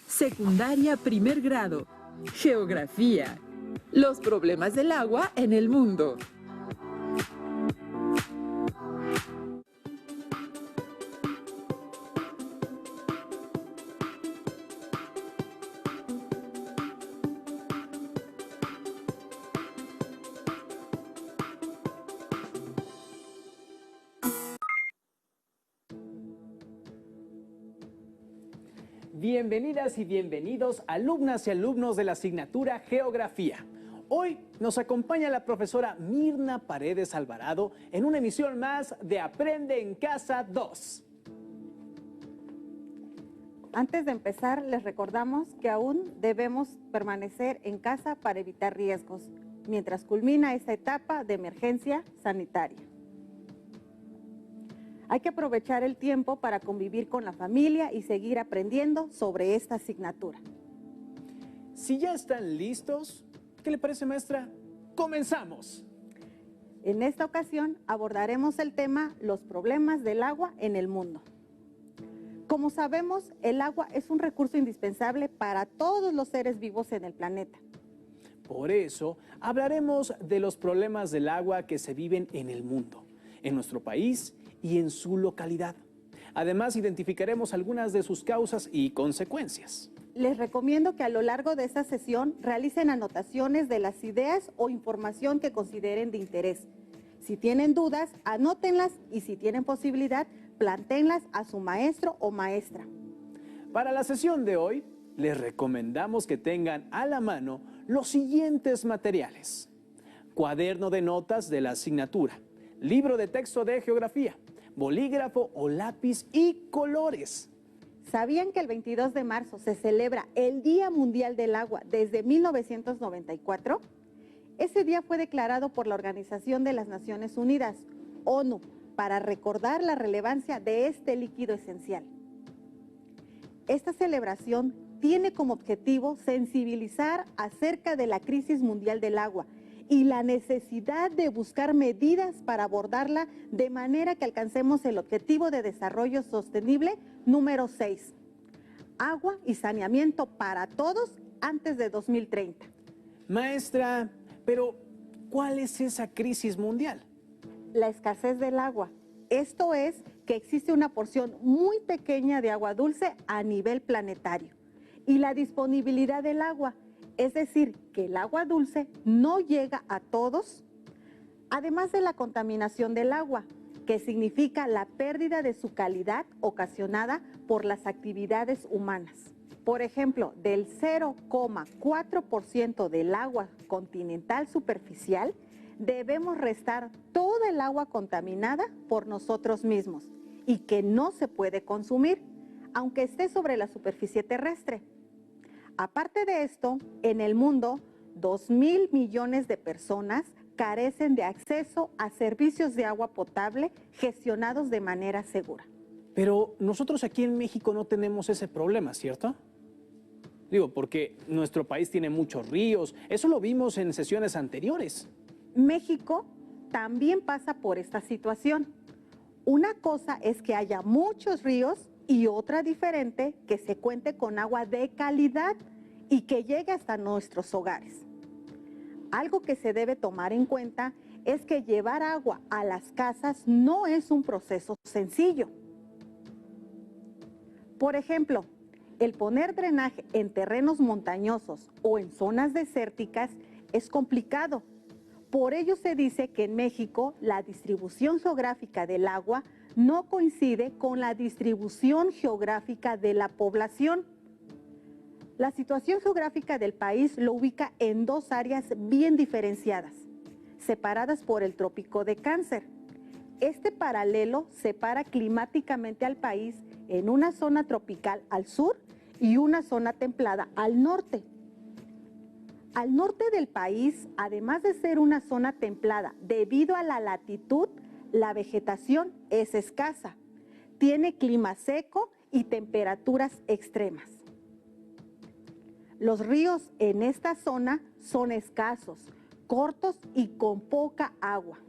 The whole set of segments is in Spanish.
Secundaria primer grado. Geografía. Los problemas del agua en el mundo. Bienvenidas y bienvenidos, alumnas y alumnos de la asignatura Geografía. Hoy nos acompaña la profesora Mirna Paredes Alvarado en una emisión más de Aprende en Casa 2. Antes de empezar, les recordamos que aún debemos permanecer en casa para evitar riesgos, mientras culmina esta etapa de emergencia sanitaria. Hay que aprovechar el tiempo para convivir con la familia y seguir aprendiendo sobre esta asignatura. Si ya están listos, ¿qué le parece, maestra? ¡Comenzamos! En esta ocasión abordaremos el tema los problemas del agua en el mundo. Como sabemos, el agua es un recurso indispensable para todos los seres vivos en el planeta. Por eso, hablaremos de los problemas del agua que se viven en el mundo, en nuestro país y en su localidad. Además, identificaremos algunas de sus causas y consecuencias. Les recomiendo que a lo largo de esta sesión realicen anotaciones de las ideas o información que consideren de interés. Si tienen dudas, anótenlas y si tienen posibilidad, plantéenlas a su maestro o maestra. Para la sesión de hoy, les recomendamos que tengan a la mano los siguientes materiales: cuaderno de notas de la asignatura, libro de texto de geografía, bolígrafo o lápiz y colores. ¿Sabían que el 22 de marzo se celebra el Día Mundial del Agua desde 1994? Ese día fue declarado por la Organización de las Naciones Unidas, ONU, para recordar la relevancia de este líquido esencial. Esta celebración tiene como objetivo sensibilizar acerca de la crisis mundial del agua y la necesidad de buscar medidas para abordarla de manera que alcancemos el Objetivo de Desarrollo Sostenible número 6, agua y saneamiento para todos antes de 2030. Maestra, pero ¿cuál es esa crisis mundial? La escasez del agua. Esto es que existe una porción muy pequeña de agua dulce a nivel planetario y la disponibilidad del agua. Es decir, que el agua dulce no llega a todos, además de la contaminación del agua, que significa la pérdida de su calidad ocasionada por las actividades humanas. Por ejemplo, del 0,4% del agua continental superficial, debemos restar toda el agua contaminada por nosotros mismos y que no se puede consumir, aunque esté sobre la superficie terrestre. Aparte de esto, en el mundo, 2.000 millones de personas carecen de acceso a servicios de agua potable gestionados de manera segura. Pero nosotros aquí en México no tenemos ese problema, ¿cierto? Digo, porque nuestro país tiene muchos ríos, eso lo vimos en sesiones anteriores. México también pasa por esta situación. Una cosa es que haya muchos ríos y otra diferente que se cuente con agua de calidad y que llegue hasta nuestros hogares. Algo que se debe tomar en cuenta es que llevar agua a las casas no es un proceso sencillo. Por ejemplo, el poner drenaje en terrenos montañosos o en zonas desérticas es complicado. Por ello se dice que en México la distribución geográfica del agua no coincide con la distribución geográfica de la población. La situación geográfica del país lo ubica en dos áreas bien diferenciadas, separadas por el Trópico de Cáncer. Este paralelo separa climáticamente al país en una zona tropical al sur y una zona templada al norte. Al norte del país, además de ser una zona templada debido a la latitud, la vegetación es escasa, tiene clima seco y temperaturas extremas. Los ríos en esta zona son escasos, cortos y con poca agua.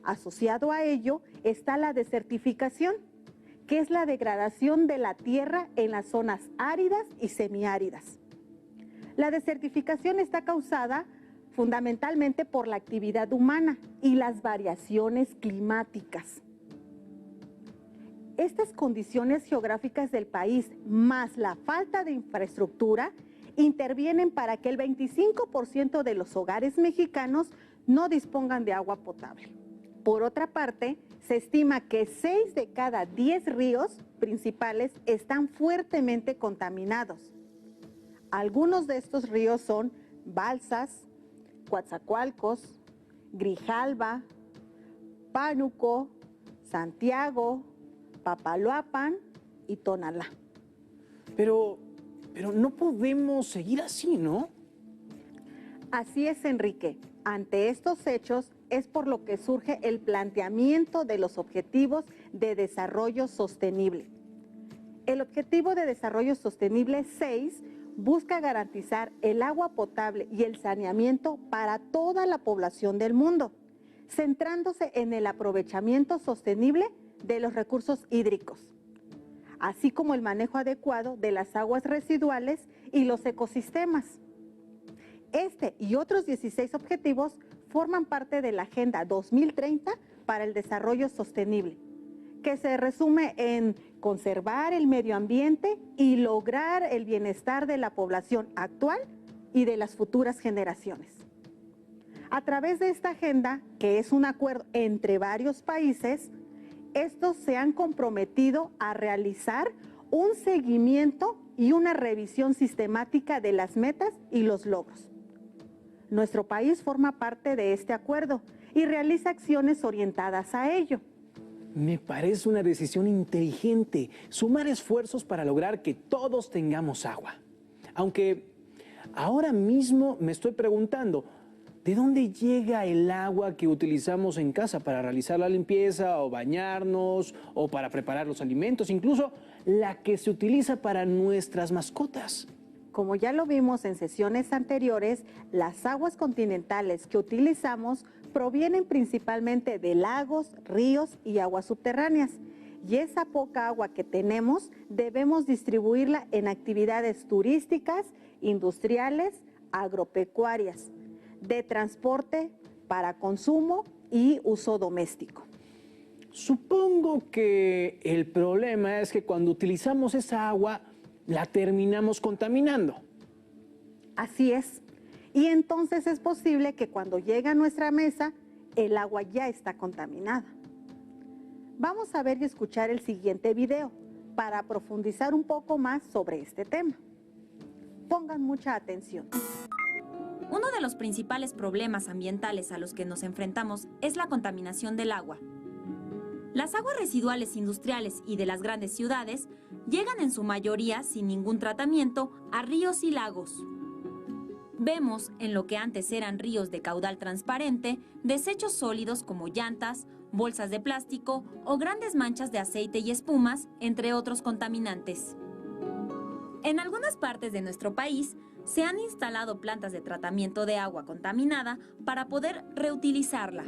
Asociado a ello está la desertificación, que es la degradación de la tierra en las zonas áridas y semiáridas. La desertificación está causada fundamentalmente por la actividad humana y las variaciones climáticas. Estas condiciones geográficas del país, más la falta de infraestructura, intervienen para que el 25% de los hogares mexicanos no dispongan de agua potable. Por otra parte, se estima que 6 de cada 10 ríos principales están fuertemente contaminados. Algunos de estos ríos son Balsas, Coatzacoalcos, Grijalba, Pánuco, Santiago, Papaloapan y Tonalá. Pero no podemos seguir así, ¿no? Así es, Enrique. Ante estos hechos es por lo que surge el planteamiento de los Objetivos de Desarrollo Sostenible. El Objetivo de Desarrollo Sostenible 6 busca garantizar el agua potable y el saneamiento para toda la población del mundo, centrándose en el aprovechamiento sostenible de los recursos hídricos, así como el manejo adecuado de las aguas residuales y los ecosistemas. Este y otros 16 objetivos forman parte de la Agenda 2030 para el Desarrollo Sostenible, que se resume en conservar el medio ambiente y lograr el bienestar de la población actual y de las futuras generaciones. A través de esta agenda, que es un acuerdo entre varios países, estos se han comprometido a realizar un seguimiento y una revisión sistemática de las metas y los logros. Nuestro país forma parte de este acuerdo y realiza acciones orientadas a ello. Me parece una decisión inteligente, sumar esfuerzos para lograr que todos tengamos agua. Aunque ahora mismo me estoy preguntando, ¿de dónde llega el agua que utilizamos en casa para realizar la limpieza o bañarnos o para preparar los alimentos, incluso la que se utiliza para nuestras mascotas? Como ya lo vimos en sesiones anteriores, las aguas continentales que utilizamos provienen principalmente de lagos, ríos y aguas subterráneas. Y esa poca agua que tenemos debemos distribuirla en actividades turísticas, industriales, agropecuarias, de transporte, para consumo y uso doméstico. Supongo que el problema es que cuando utilizamos esa agua, la terminamos contaminando. Así es. Y entonces es posible que cuando llega a nuestra mesa, el agua ya está contaminada. Vamos a ver y escuchar el siguiente video para profundizar un poco más sobre este tema. Pongan mucha atención. Uno de los principales problemas ambientales a los que nos enfrentamos es la contaminación del agua. Las aguas residuales industriales y de las grandes ciudades llegan en su mayoría sin ningún tratamiento a ríos y lagos. Vemos en lo que antes eran ríos de caudal transparente desechos sólidos como llantas, bolsas de plástico o grandes manchas de aceite y espumas, entre otros contaminantes. En algunas partes de nuestro país se han instalado plantas de tratamiento de agua contaminada para poder reutilizarla.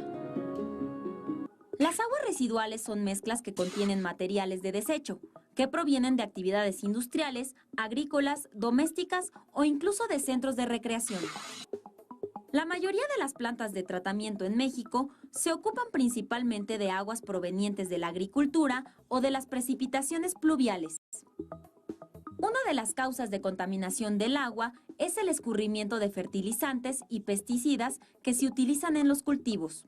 Las aguas residuales son mezclas que contienen materiales de desecho, que provienen de actividades industriales, agrícolas, domésticas o incluso de centros de recreación. La mayoría de las plantas de tratamiento en México se ocupan principalmente de aguas provenientes de la agricultura o de las precipitaciones pluviales. Una de las causas de contaminación del agua es el escurrimiento de fertilizantes y pesticidas que se utilizan en los cultivos.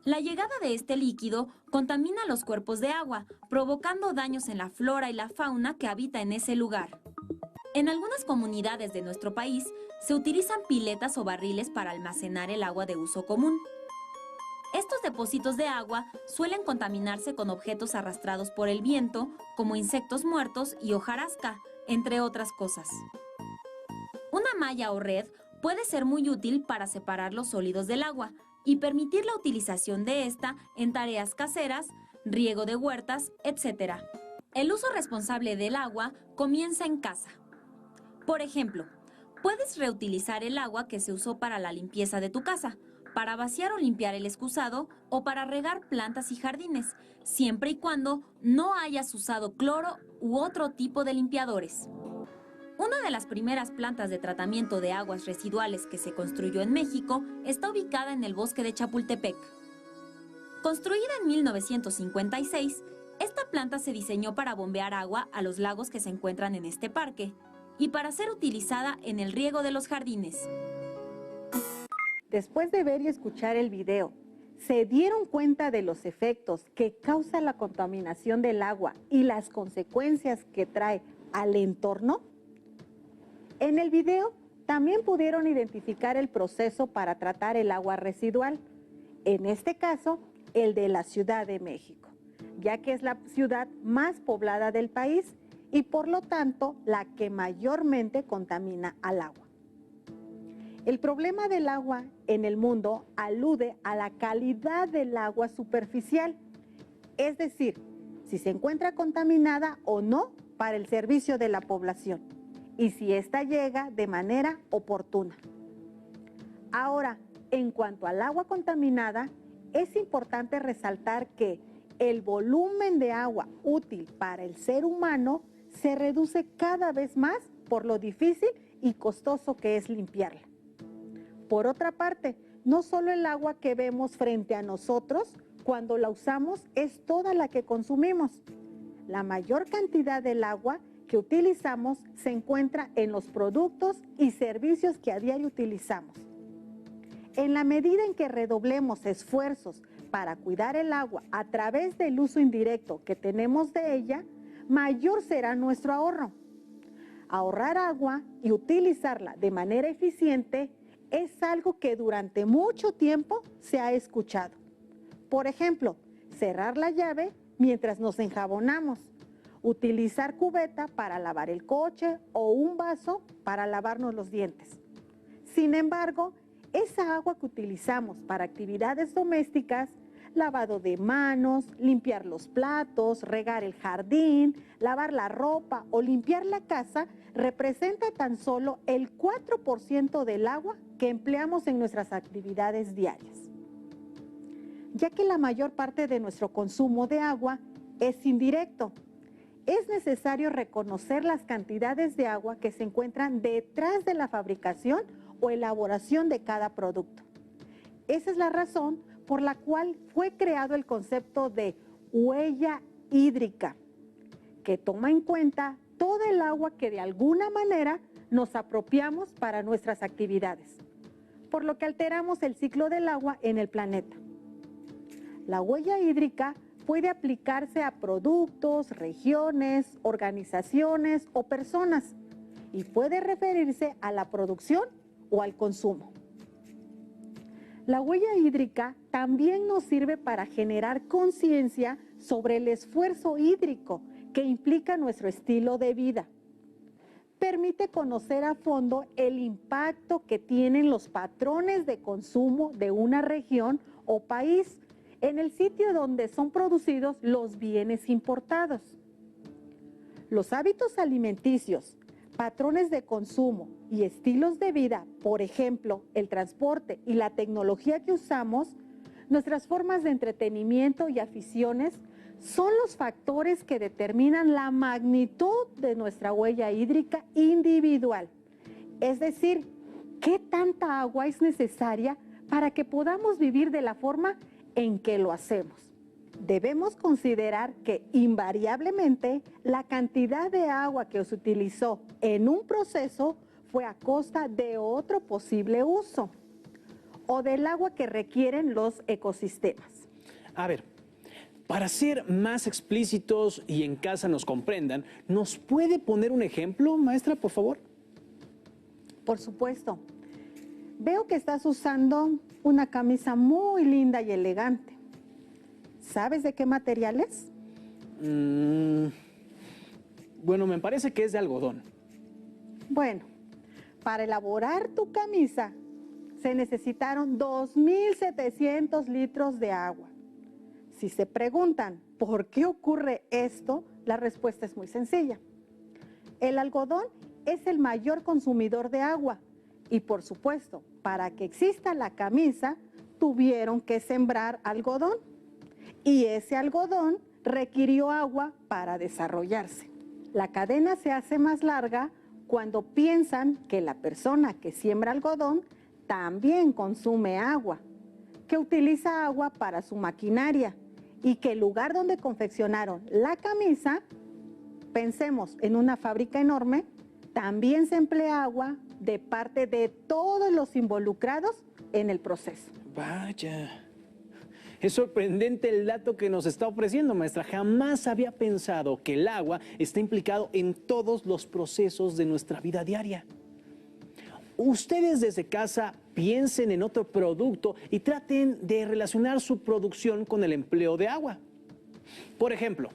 La llegada de este líquido contamina los cuerpos de agua, provocando daños en la flora y la fauna que habita en ese lugar. En algunas comunidades de nuestro país se utilizan piletas o barriles para almacenar el agua de uso común. Estos depósitos de agua suelen contaminarse con objetos arrastrados por el viento, como insectos muertos y hojarasca, entre otras cosas. Una malla o red puede ser muy útil para separar los sólidos del agua y permitir la utilización de esta en tareas caseras, riego de huertas, etc. El uso responsable del agua comienza en casa. Por ejemplo, puedes reutilizar el agua que se usó para la limpieza de tu casa, para vaciar o limpiar el excusado o para regar plantas y jardines, siempre y cuando no hayas usado cloro u otro tipo de limpiadores. Una de las primeras plantas de tratamiento de aguas residuales que se construyó en México está ubicada en el bosque de Chapultepec. Construida en 1956, esta planta se diseñó para bombear agua a los lagos que se encuentran en este parque y para ser utilizada en el riego de los jardines. Después de ver y escuchar el video, ¿se dieron cuenta de los efectos que causa la contaminación del agua y las consecuencias que trae al entorno? En el video también pudieron identificar el proceso para tratar el agua residual, en este caso, el de la Ciudad de México, ya que es la ciudad más poblada del país y por lo tanto la que mayormente contamina al agua. El problema del agua en el mundo alude a la calidad del agua superficial, es decir, si se encuentra contaminada o no para el servicio de la población y si ésta llega de manera oportuna. Ahora, en cuanto al agua contaminada, es importante resaltar que el volumen de agua útil para el ser humano se reduce cada vez más por lo difícil y costoso que es limpiarla. Por otra parte, no solo el agua que vemos frente a nosotros cuando la usamos es toda la que consumimos. La mayor cantidad del agua que utilizamos se encuentra en los productos y servicios que a diario utilizamos. En la medida en que redoblemos esfuerzos para cuidar el agua a través del uso indirecto que tenemos de ella, mayor será nuestro ahorro. Ahorrar agua y utilizarla de manera eficiente es algo que durante mucho tiempo se ha escuchado. Por ejemplo, cerrar la llave mientras nos enjabonamos, utilizar cubeta para lavar el coche o un vaso para lavarnos los dientes. Sin embargo, esa agua que utilizamos para actividades domésticas, lavado de manos, limpiar los platos, regar el jardín, lavar la ropa o limpiar la casa, representa tan solo el 4% del agua que empleamos en nuestras actividades diarias. Ya que la mayor parte de nuestro consumo de agua es indirecto, es necesario reconocer las cantidades de agua que se encuentran detrás de la fabricación o elaboración de cada producto. Esa es la razón por la cual fue creado el concepto de huella hídrica, que toma en cuenta toda el agua que de alguna manera nos apropiamos para nuestras actividades, por lo que alteramos el ciclo del agua en el planeta. La huella hídrica puede aplicarse a productos, regiones, organizaciones o personas y puede referirse a la producción o al consumo. La huella hídrica también nos sirve para generar conciencia sobre el esfuerzo hídrico que implica nuestro estilo de vida. Permite conocer a fondo el impacto que tienen los patrones de consumo de una región o país en el sitio donde son producidos los bienes importados. Los hábitos alimenticios, patrones de consumo y estilos de vida, por ejemplo, el transporte y la tecnología que usamos, nuestras formas de entretenimiento y aficiones, son los factores que determinan la magnitud de nuestra huella hídrica individual. Es decir, ¿qué tanta agua es necesaria para que podamos vivir de la forma en que lo hacemos? Debemos considerar que invariablemente la cantidad de agua que se utilizó en un proceso fue a costa de otro posible uso o del agua que requieren los ecosistemas. A ver, para ser más explícitos y en casa nos comprendan, ¿nos puede poner un ejemplo, maestra, por favor? Por supuesto. Veo que estás usando una camisa muy linda y elegante. ¿Sabes de qué material es? Bueno, me parece que es de algodón. Bueno, para elaborar tu camisa se necesitaron 2.700 litros de agua. Si se preguntan por qué ocurre esto, la respuesta es muy sencilla. El algodón es el mayor consumidor de agua y, por supuesto, para que exista la camisa, tuvieron que sembrar algodón y ese algodón requirió agua para desarrollarse. La cadena se hace más larga cuando piensan que la persona que siembra algodón también consume agua, que utiliza agua para su maquinaria y que el lugar donde confeccionaron la camisa, pensemos en una fábrica enorme, también se emplea agua de parte de todos los involucrados en el proceso. Vaya. Es sorprendente el dato que nos está ofreciendo, maestra. Jamás había pensado que el agua está implicado en todos los procesos de nuestra vida diaria. Ustedes desde casa piensen en otro producto y traten de relacionar su producción con el empleo de agua. Por ejemplo,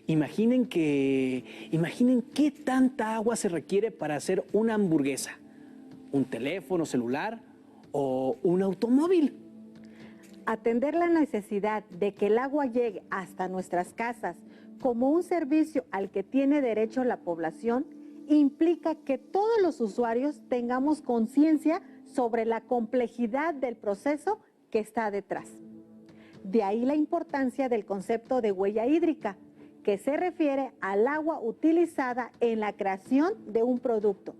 imaginen qué tanta agua se requiere para hacer una hamburguesa, un teléfono celular o un automóvil. Atender la necesidad de que el agua llegue hasta nuestras casas como un servicio al que tiene derecho la población implica que todos los usuarios tengamos conciencia sobre la complejidad del proceso que está detrás. De ahí la importancia del concepto de huella hídrica, que se refiere al agua utilizada en la creación de un producto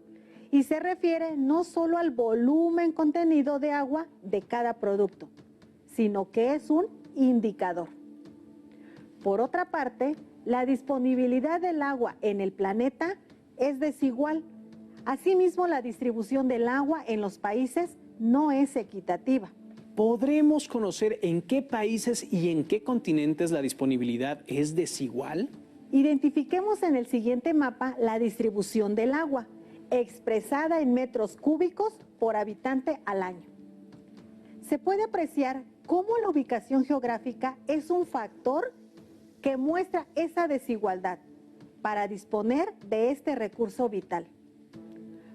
y se refiere no solo al volumen contenido de agua de cada producto, sino que es un indicador. Por otra parte, la disponibilidad del agua en el planeta es desigual. Asimismo, la distribución del agua en los países no es equitativa. ¿Podremos conocer en qué países y en qué continentes la disponibilidad es desigual? Identifiquemos en el siguiente mapa la distribución del agua, expresada en metros cúbicos por habitante al año. Se puede apreciar cómo la ubicación geográfica es un factor que muestra esa desigualdad para disponer de este recurso vital.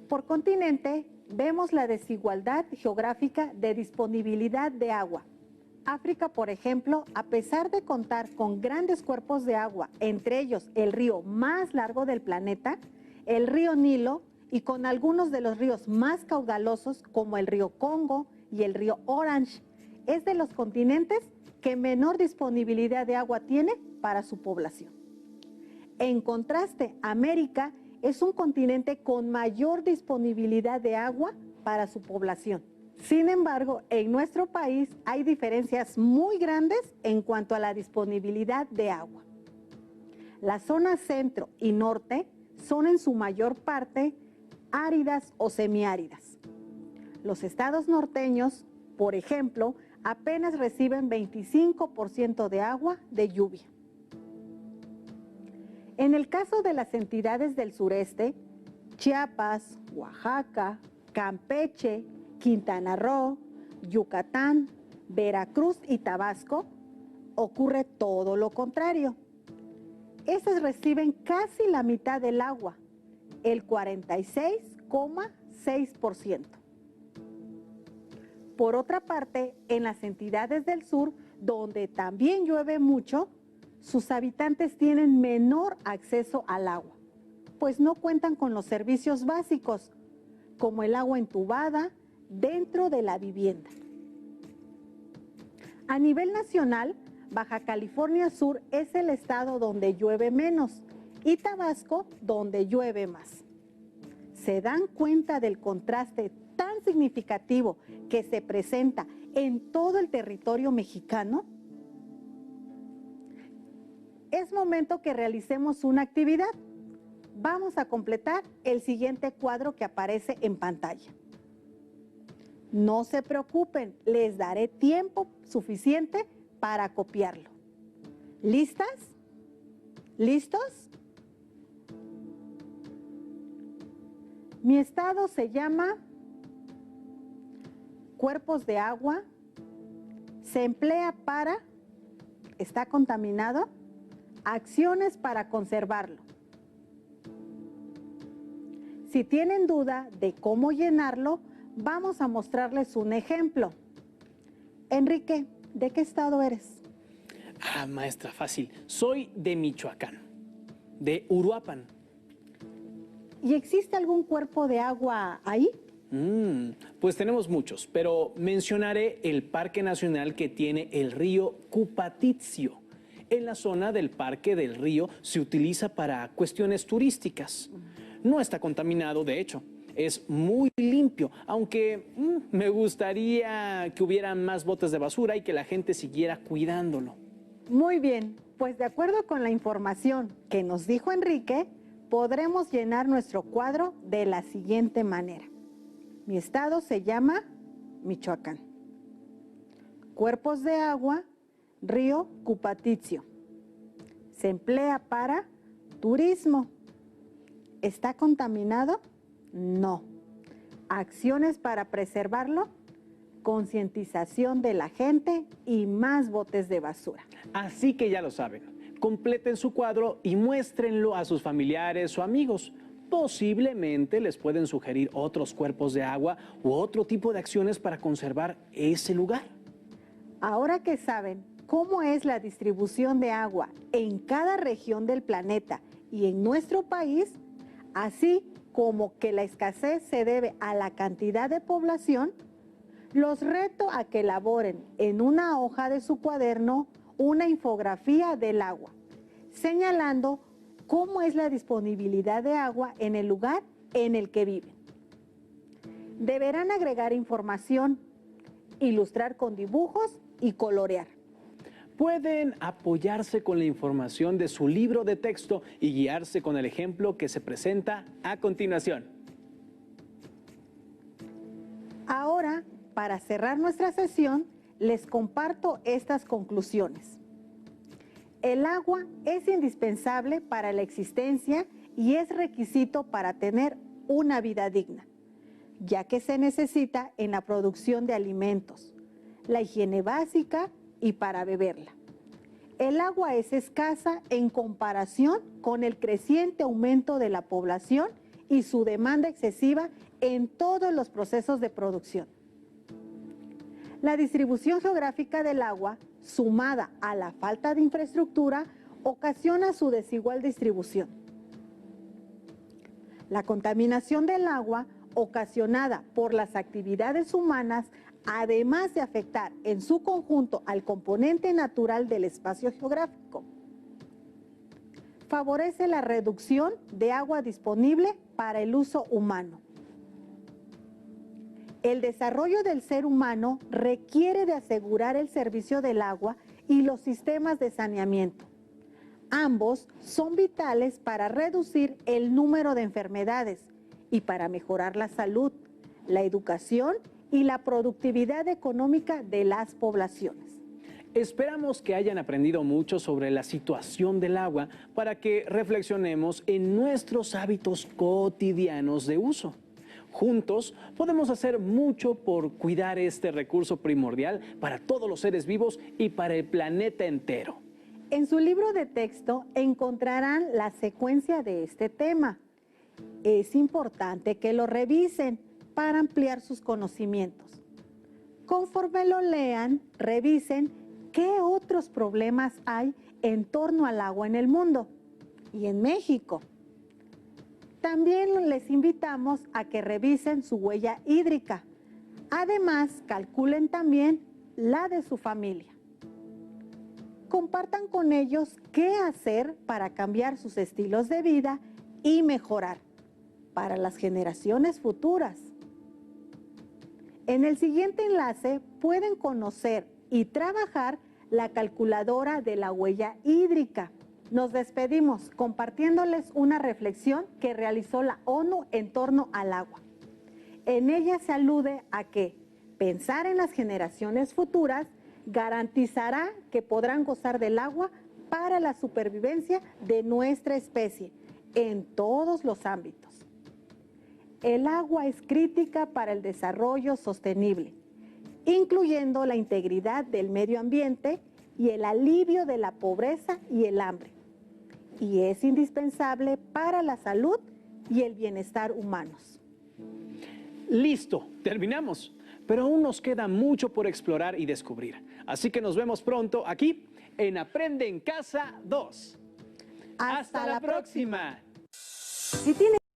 Por continente, vemos la desigualdad geográfica de disponibilidad de agua. África, por ejemplo, a pesar de contar con grandes cuerpos de agua, entre ellos el río más largo del planeta, el río Nilo, y con algunos de los ríos más caudalosos como el río Congo y el río Orange, es de los continentes que menor disponibilidad de agua tiene para su población. En contraste, América es un continente con mayor disponibilidad de agua para su población. Sin embargo, en nuestro país hay diferencias muy grandes en cuanto a la disponibilidad de agua. Las zonas centro y norte son en su mayor parte áridas o semiáridas. Los estados norteños, por ejemplo, apenas reciben 25% de agua de lluvia. En el caso de las entidades del sureste, Chiapas, Oaxaca, Campeche, Quintana Roo, Yucatán, Veracruz y Tabasco, ocurre todo lo contrario. Estas reciben casi la mitad del agua, el 46,6%. Por otra parte, en las entidades del sur, donde también llueve mucho, sus habitantes tienen menor acceso al agua, pues no cuentan con los servicios básicos, como el agua entubada dentro de la vivienda. A nivel nacional, Baja California Sur es el estado donde llueve menos y Tabasco donde llueve más. ¿Se dan cuenta del contraste tan significativo que se presenta en todo el territorio mexicano? Es momento que realicemos una actividad. Vamos a completar el siguiente cuadro que aparece en pantalla. No se preocupen, les daré tiempo suficiente para copiarlo. ¿Listas? ¿Listos? Mi estado se llama cuerpos de agua, se emplea para, está contaminado, acciones para conservarlo. Si tienen duda de cómo llenarlo, vamos a mostrarles un ejemplo. Enrique, ¿de qué estado eres? Ah, maestra, fácil. Soy de Michoacán, de Uruapan. ¿Y existe algún cuerpo de agua ahí? Pues tenemos muchos, pero mencionaré el Parque Nacional que tiene el río Cupatizio. En la zona del Parque del Río se utiliza para cuestiones turísticas. No está contaminado, de hecho. Es muy limpio, aunque me gustaría que hubiera más botes de basura y que la gente siguiera cuidándolo. Muy bien, pues de acuerdo con la información que nos dijo Enrique, podremos llenar nuestro cuadro de la siguiente manera. Mi estado se llama Michoacán. Cuerpos de agua, río Cupatizio. Se emplea para turismo. ¿Está contaminado? No. Acciones para preservarlo, concientización de la gente y más botes de basura. Así que ya lo saben, completen su cuadro y muéstrenlo a sus familiares o amigos. Posiblemente les pueden sugerir otros cuerpos de agua u otro tipo de acciones para conservar ese lugar. Ahora que saben cómo es la distribución de agua en cada región del planeta y en nuestro país, así como que la escasez se debe a la cantidad de población, los reto a que elaboren en una hoja de su cuaderno una infografía del agua, señalando cómo es la disponibilidad de agua en el lugar en el que viven. Deberán agregar información, ilustrar con dibujos y colorear. Pueden apoyarse con la información de su libro de texto y guiarse con el ejemplo que se presenta a continuación. Ahora, para cerrar nuestra sesión, les comparto estas conclusiones. El agua es indispensable para la existencia y es requisito para tener una vida digna, ya que se necesita en la producción de alimentos, la higiene básica y para beberla. El agua es escasa en comparación con el creciente aumento de la población y su demanda excesiva en todos los procesos de producción. La distribución geográfica del agua, sumada a la falta de infraestructura, ocasiona su desigual distribución. La contaminación del agua, ocasionada por las actividades humanas, además de afectar en su conjunto al componente natural del espacio geográfico, favorece la reducción de agua disponible para el uso humano. El desarrollo del ser humano requiere de asegurar el servicio del agua y los sistemas de saneamiento. Ambos son vitales para reducir el número de enfermedades y para mejorar la salud, la educación y la productividad económica de las poblaciones. Esperamos que hayan aprendido mucho sobre la situación del agua para que reflexionemos en nuestros hábitos cotidianos de uso. Juntos podemos hacer mucho por cuidar este recurso primordial para todos los seres vivos y para el planeta entero. En su libro de texto encontrarán la secuencia de este tema. Es importante que lo revisen para ampliar sus conocimientos. Conforme lo lean, revisen qué otros problemas hay en torno al agua en el mundo y en México. También les invitamos a que revisen su huella hídrica. Además, calculen también la de su familia. Compartan con ellos qué hacer para cambiar sus estilos de vida y mejorar para las generaciones futuras. En el siguiente enlace pueden conocer y trabajar la calculadora de la huella hídrica. Nos despedimos compartiéndoles una reflexión que realizó la ONU en torno al agua. En ella se alude a que pensar en las generaciones futuras garantizará que podrán gozar del agua para la supervivencia de nuestra especie en todos los ámbitos. El agua es crítica para el desarrollo sostenible, incluyendo la integridad del medio ambiente y el alivio de la pobreza y el hambre. Y es indispensable para la salud y el bienestar humanos. Listo, terminamos. Pero aún nos queda mucho por explorar y descubrir. Así que nos vemos pronto aquí en Aprende en Casa 2. ¡Hasta la próxima! Si tienes